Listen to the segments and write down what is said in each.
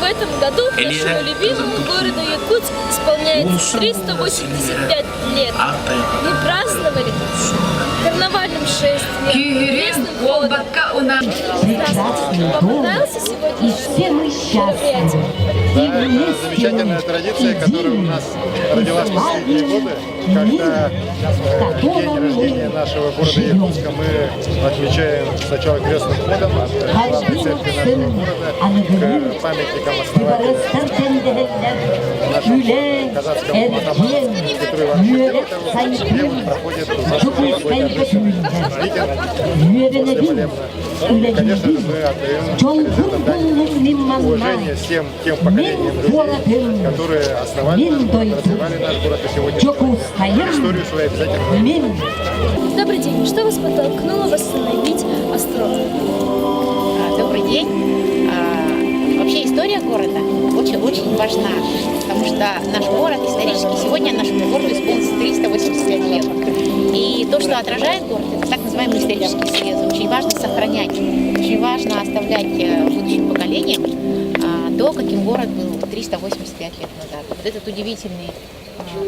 в этом году нашему любимому городу Якутск исполняется 385 лет. Мы праздновали карнавальным шествием, местным ходом. Вам понравился сегодняшний мероприятие? Да, это замечательная традиция, которая у нас родилась в последние годы. Когда день рождения нашего города Якутска мы отмечаем сначала крестным ходом от главной церкви нашего города к памятникам основателя нашего казахского атамана, который вообще делает его, проходит и, конечно же, мы отдаем дань уважения всем тем поколениям людей, которые основали наш город, развивали наш город и сегодня историю свою обязательно. Добрый день. Что вас подтолкнуло восстановить остров? Добрый день. Вообще история города очень важна, потому что наш город исторически, сегодня нашему городу исполнится 385 лет. И то, что отражает город, это так называемый исторический след. Очень важно сохранять, очень важно оставлять будущим поколениям то, каким город был 385 лет назад. Вот этот удивительный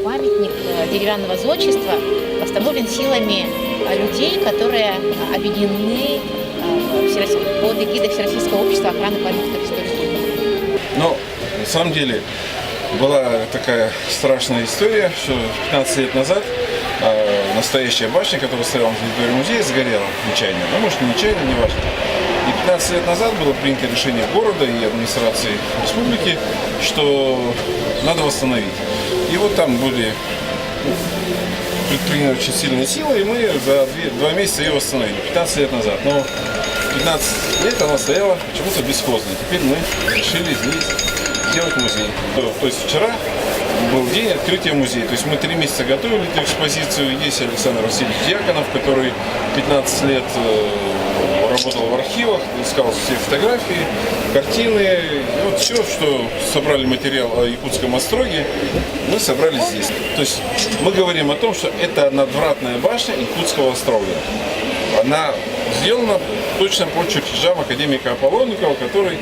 памятник деревянного зодчества восстановлен силами людей, которые объединены под эгидой Всероссийского общества охраны памятников истории. Но на самом деле была такая страшная история, что 15 лет назад настоящая башня, которая стояла на территории музея, сгорела нечаянно. Ну, может, не нечаянно, не важно. И 15 лет назад было принято решение города и администрации республики, что надо восстановить. И вот там были предприняты очень сильные силы, и мы за 2 месяца ее восстановили, 15 лет назад. Но 15 лет она стояла почему-то бесхозно. Теперь мы решили здесь сделать музей. То есть вчера был день открытия музея. То есть мы 3 месяца готовили эту экспозицию. Есть Александр Васильевич Дьяконов, который 15 лет работал в архивах, искал все фотографии, картины. И вот все, что собрали материал о Якутском остроге, мы собрали здесь. То есть мы говорим о том, что это надвратная башня Якутского острога. Она сделана точно по чертежам академика Аполлонникова, который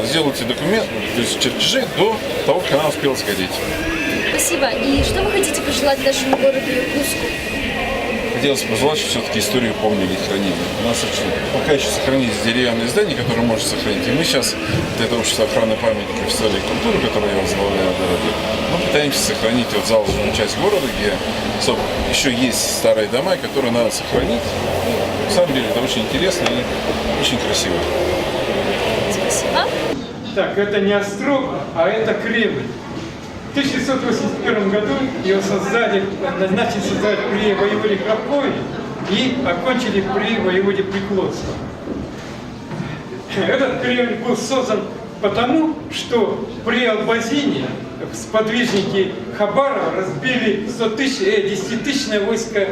сделал эти документы, то есть чертежи до того, как она успела сгореть. Спасибо. И что вы хотите пожелать нашему городу Якутску? Хотелось пожелать, что все-таки историю помнили и хранили. У нас пока еще сохранились деревянные здания, которые можно сохранить. И мы сейчас, это общество охраны памятников истории и культуры, которое я возглавляю в городе, мы пытаемся сохранить вот заложенную часть города, где еще есть старые дома, которые надо сохранить. На самом деле это очень интересно и очень красиво. Спасибо. Так, это не острог, а это Кремль. В 1681 году его начали создавать при воеводе Храпове и окончили при воеводе Приклотском. Этот Кремль был создан потому, что при Албазине сподвижники Хабарова разбили 10-тысячное войско,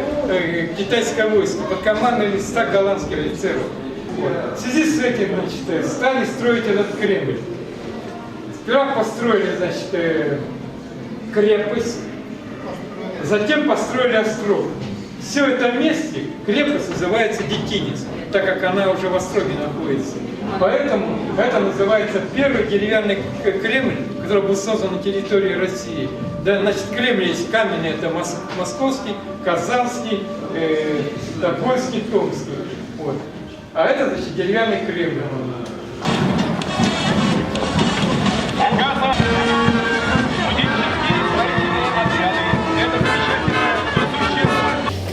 китайское войско под командой 100 голландских офицеров. В связи с этим, значит, стали строить этот Кремль. Сперва построили, значит, крепость, затем построили острог. Все это вместе, крепость называется Детинец, так как она уже в остроге находится. Поэтому это называется первый деревянный Кремль, который был создан на территории России. Да, значит, Кремль есть каменный, это московский, казанский, тобольский, томский. Вот. А это, значит, деревянный Кремль.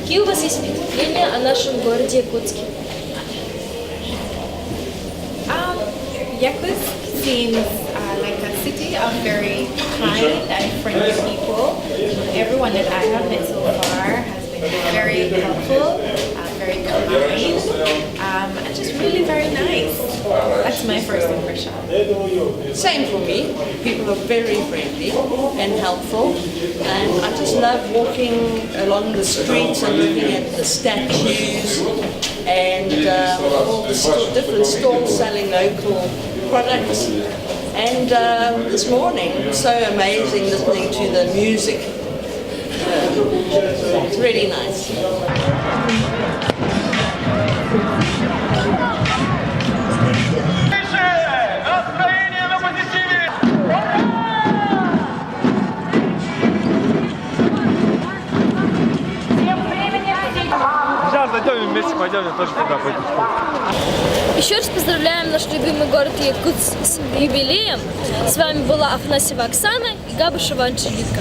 Какие у вас есть впечатления о нашем городе Якутске? Yakutsk seems like a city of very kind and friendly people. Everyone that I have met so far has been very helpful, very kind, and just really very nice. That's my first impression. Same for me. People are very friendly and helpful, and I just love walking along the streets and looking at the statues and all the different stalls selling local products. And this morning, it was so amazing listening to the music. It's really nice. Настроение на позитив! вместе пойдем, я тоже туда пойду. Еще раз поздравляем наш любимый город Якутск с юбилеем. С вами была Афанасьева Оксана и Габышева Анжелика.